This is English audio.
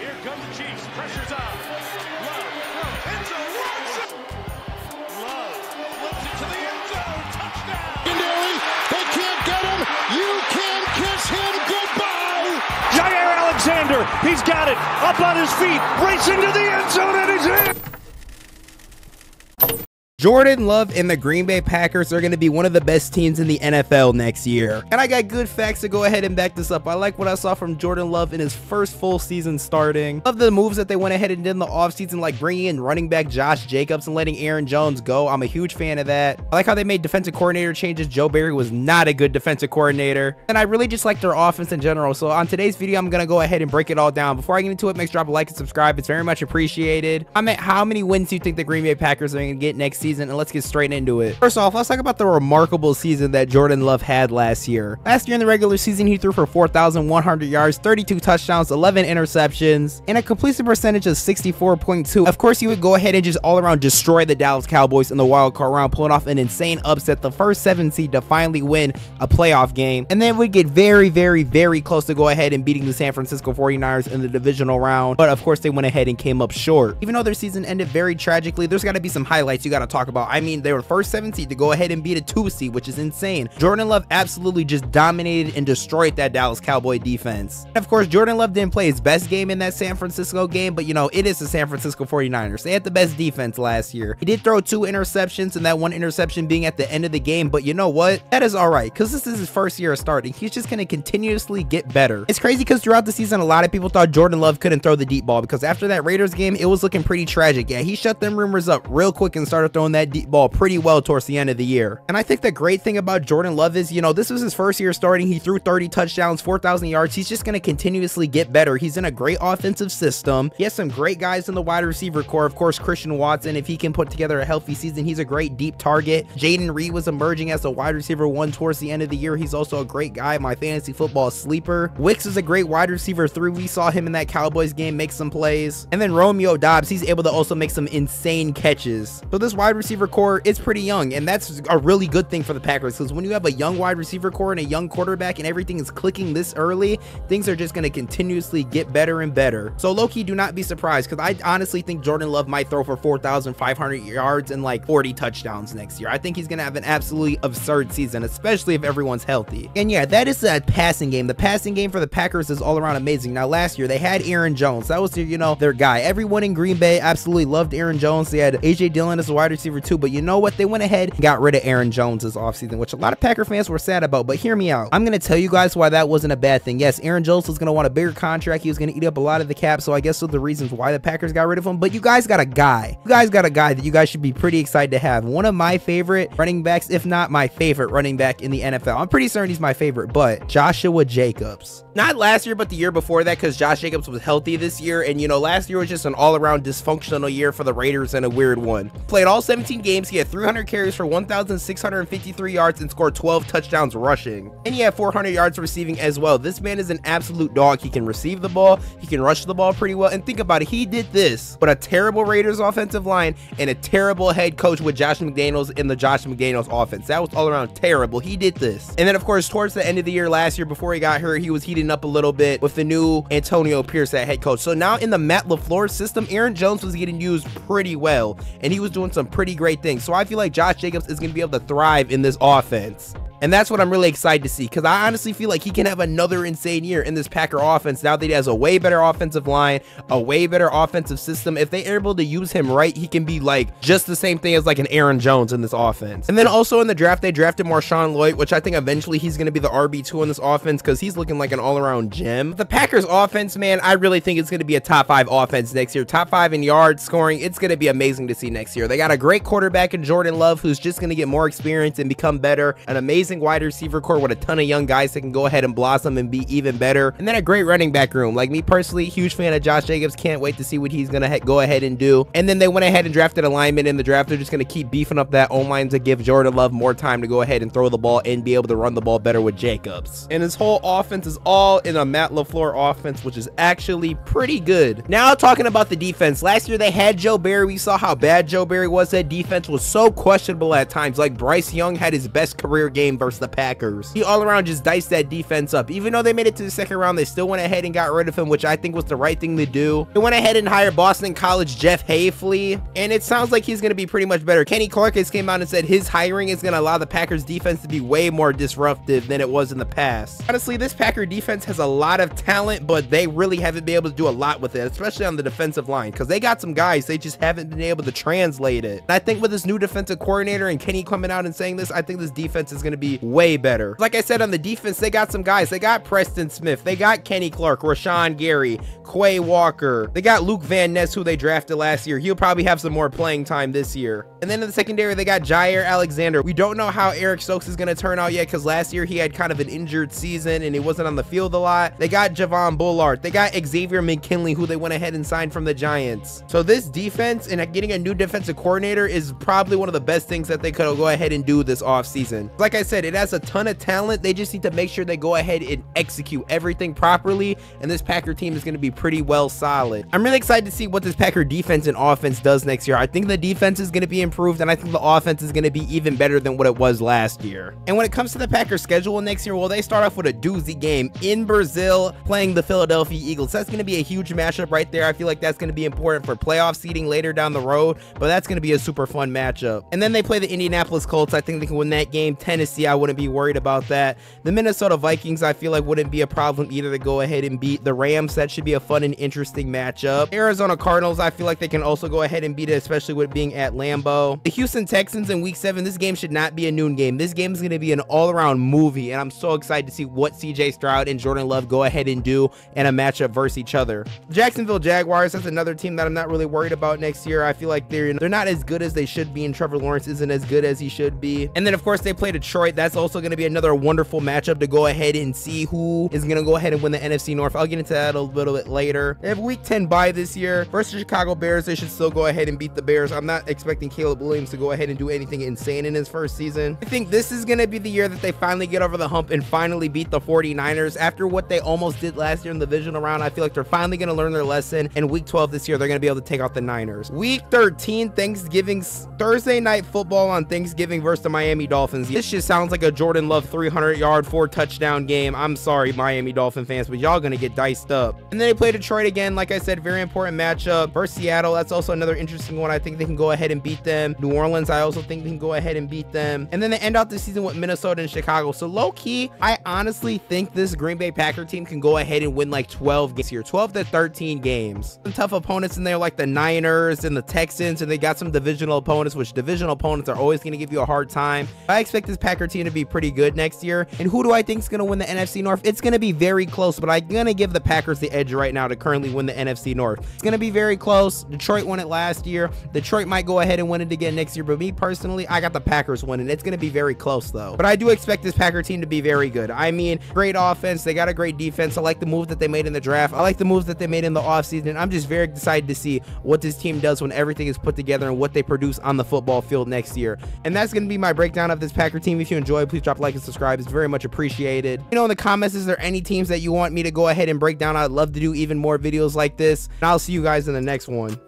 Here come the Chiefs. Pressure's on. Love from end zone. Love flips it to the end zone. Touchdown. They can't get him. You can kiss him goodbye. Jair Alexander. He's got it. Up on his feet. Racing to the end zone, and he's in. Jordan Love and the Green Bay Packers are going to be one of the best teams in the NFL next year. And I got good facts to go ahead and back this up. I like what I saw from Jordan Love in his first full season starting. Love the moves that they went ahead and did in the offseason, like bringing in running back Josh Jacobs and letting Aaron Jones go. I'm a huge fan of that. I like how they made defensive coordinator changes. Joe Barry was not a good defensive coordinator. And I really just like their offense in general. So on today's video, I'm going to go ahead and break it all down. Before I get into it, make sure to drop a like and subscribe. It's very much appreciated. How many wins do you think the Green Bay Packers are going to get next season? And let's get straight into it. First off, let's talk about the remarkable season that Jordan Love had last year. Last year in the regular season, he threw for 4,100 yards, 32 touchdowns, 11 interceptions, and a completion percentage of 64.2. Of course, he would go ahead and just all around destroy the Dallas Cowboys in the wild card round, pulling off an insane upset, the first 7 seed to finally win a playoff game, and then would get very, very, very close to go ahead and beating the San Francisco 49ers in the divisional round. But of course, they went ahead and came up short. Even though their season ended very tragically, there's got to be some highlights you got to talk about. I mean, they were first 7 seed to go ahead and beat a 2 seed, which is insane. Jordan Love absolutely just dominated and destroyed that Dallas Cowboy defense. And of course, Jordan Love didn't play his best game in that San Francisco game, but you know, it is the San Francisco 49ers. They had the best defense last year. He did throw 2 interceptions, and that 1 interception being at the end of the game, but you know what? That is all right, because this is his first year of starting. He's just going to continuously get better. It's crazy because throughout the season, a lot of people thought Jordan Love couldn't throw the deep ball, because after that Raiders game, it was looking pretty tragic. Yeah, he shut them rumors up real quick and started throwing that deep ball pretty well towards the end of the year. And I think the great thing about Jordan Love is, you know, this was his first year starting. He threw 30 touchdowns, 4,000 yards. He's just going to continuously get better. He's in a great offensive system. He has some great guys in the wide receiver core. Of course, Christian Watson, if he can put together a healthy season, he's a great deep target. Jaden Reed was emerging as a wide receiver 1 towards the end of the year. He's also a great guy, my fantasy football sleeper. Wicks is a great wide receiver 3. We saw him in that Cowboys game make some plays. And then Romeo Doubs, he's able to also make some insane catches. So this wide receiver core is pretty young, and that's a really good thing for the Packers, because when you have a young wide receiver core and a young quarterback and everything is clicking this early, things are just going to continuously get better and better. So low-key, do not be surprised, because I honestly think Jordan Love might throw for 4,500 yards and like 40 touchdowns next year. I think he's going to have an absolutely absurd season, especially if everyone's healthy. And yeah, that is the passing game. The passing game for the Packers is all around amazing. Now last year they had Aaron Jones. That was their, you know, their guy. Everyone in Green Bay absolutely loved Aaron Jones. They had AJ Dillon as a wide receiver too, but you know what? They went ahead and got rid of Aaron Jones this offseason, which a lot of Packer fans were sad about, but hear me out. I'm going to tell you guys why that wasn't a bad thing. Yes, Aaron Jones was going to want a bigger contract. He was going to eat up a lot of the cap, so I guess those are the reasons why the Packers got rid of him, but you guys got a guy. You guys got a guy that you guys should be pretty excited to have. One of my favorite running backs, if not my favorite running back in the NFL. I'm pretty certain he's my favorite, but Joshua Jacobs. Not last year, but the year before that, because Josh Jacobs was healthy this year, and you know, last year was just an all-around dysfunctional year for the Raiders and a weird one. Played all 17 games. He had 300 carries for 1,653 yards and scored 12 touchdowns rushing, and he had 400 yards receiving as well. This man is an absolute dog. He can receive the ball, he can rush the ball pretty well, and think about it, he did this but a terrible Raiders offensive line and a terrible head coach with Josh McDaniels in the Josh McDaniels offense. That was all around terrible. He did this, and then of course towards the end of the year last year, before he got hurt, he was heating up a little bit with the new Antonio Pierce at head coach. So now in the Matt LaFleur system, Aaron Jones was getting used pretty well, and he was doing some pretty great things. So I feel like Josh Jacobs is going to be able to thrive in this offense. And that's what I'm really excited to see, because I honestly feel like he can have another insane year in this Packer offense now that he has a way better offensive line, a way better offensive system. If they're able to use him right, he can be like just the same thing as like an Aaron Jones in this offense. And then also in the draft, they drafted Marshawn Lloyd, which I think eventually he's going to be the RB2 in this offense, because he's looking like an all-around gem. The Packers offense, man, I really think it's going to be a top 5 offense next year. Top 5 in yards, scoring. It's going to be amazing to see next year. They got a great quarterback in Jordan Love, who's just going to get more experience and become better. An amazing wide receiver core with a ton of young guys that can go ahead and blossom and be even better, and then a great running back room. Like me personally, huge fan of Josh Jacobs. Can't wait to see what he's gonna go ahead and do. And then they went ahead and drafted a lineman in the draft. They're just gonna keep beefing up that O-line to give Jordan Love more time to go ahead and throw the ball and be able to run the ball better with Jacobs. And his whole offense is all in a Matt LaFleur offense, which is actually pretty good. Now talking about the defense, last year they had Joe Barry. We saw how bad Joe Barry was. That defense was so questionable at times. Like Bryce Young had his best career game game versus the Packers. He all around just diced that defense up. Even though they made it to the second round, they still went ahead and got rid of him, which I think was the right thing to do. They went ahead and hired Boston College Jeff Hayfley, and it sounds like he's going to be pretty much better. Kenny Clark has came out and said his hiring is going to allow the Packers defense to be way more disruptive than it was in the past. Honestly, this Packer defense has a lot of talent, but they really haven't been able to do a lot with it, especially on the defensive line, because they got some guys, they just haven't been able to translate it. And I think with this new defensive coordinator and Kenny coming out and saying this, I think this defense is going to be way better. Like I said, on the defense, they got some guys. They got Preston Smith, they got Kenny Clark, Rashawn Gary, Quay Walker, they got Luke Van Ness, who they drafted last year. He'll probably have some more playing time this year. And then in the secondary, they got Jair Alexander. We don't know how Eric Stokes is going to turn out yet, because last year he had kind of an injured season and he wasn't on the field a lot. They got Javon Bullard, they got Xavier McKinley, who they went ahead and signed from the Giants. So this defense and getting a new defensive coordinator is probably one of the best things that they could go ahead and do this offseason. Like I said, it has a ton of talent. They just need to make sure they go ahead and execute everything properly, and this Packer team is going to be pretty well solid. I'm really excited to see what this Packer defense and offense does next year. I think the defense is going to be improved, and I think the offense is going to be even better than what it was last year. And when it comes to the Packers schedule next year, well, they start off with a doozy game in Brazil playing the Philadelphia Eagles. That's going to be a huge matchup right there. I feel like that's going to be important for playoff seeding later down the road, but that's going to be a super fun matchup. And then they play the Indianapolis Colts. I think they can win that game. Tennessee, I wouldn't be worried about that. The Minnesota Vikings, I feel like wouldn't be a problem either to go ahead and beat. The Rams, that should be a fun and interesting matchup. Arizona Cardinals, I feel like they can also go ahead and beat it, especially with being at Lambeau. The Houston Texans in week 7, this game should not be a noon game. This game is going to be an all-around movie, and I'm so excited to see what CJ Stroud and Jordan Love go ahead and do in a matchup versus each other. Jacksonville Jaguars, that's another team that I'm not really worried about next year. I feel like they're not as good as they should be, and Trevor Lawrence isn't as good as he should be. And then of course they play Detroit. That's also going to be another wonderful matchup to go ahead and see who is going to go ahead and win the NFC North. I'll get into that a little bit later. They have week 10 bye this year versus the Chicago Bears. They should still go ahead and beat the Bears. I'm not expecting Caleb Williams to go ahead and do anything insane in his first season. I think this is going to be the year that they finally get over the hump and finally beat the 49ers. After what they almost did last year in the divisional round, I feel like they're finally going to learn their lesson, and week 12 this year they're going to be able to take out the Niners. Week 13, Thanksgiving, Thursday night football on Thanksgiving versus the Miami Dolphins. This just sounds like a Jordan Love 300-yard 4-touchdown game. I'm sorry, Miami Dolphin fans, but y'all gonna get diced up. And then they play Detroit again. Like I said, very important matchup versus Seattle. That's also another interesting one. I think they can go ahead and beat them. New Orleans, I also think they can go ahead and beat them. And then they end out the season with Minnesota and Chicago. So low-key, I honestly think this Green Bay Packer team can go ahead and win like 12 games here, 12 to 13 games. Some tough opponents in there like the Niners and the Texans, and they got some divisional opponents, which divisional opponents are always going to give you a hard time. I expect this Packer team to be pretty good next year. And who do I think is going to win the NFC North? It's going to be very close, but I'm going to give the Packers the edge right now to currently win the NFC North. It's going to be very close. Detroit won it last year. Detroit might go ahead and win it again next year, but me personally, I got the Packers winning. It's going to be very close though. But I do expect this Packer team to be very good. I mean, great offense. They got a great defense. I like the move that they made in the draft. I like the moves that they made in the offseason. I'm just very excited to see what this team does when everything is put together and what they produce on the football field next year. And that's going to be my breakdown of this Packer team. If you enjoyed, please drop a like and subscribe. It's very much appreciated. You know, in the comments, is there any teams that you want me to go ahead and break down? I'd love to do even more videos like this. And I'll see you guys in the next one.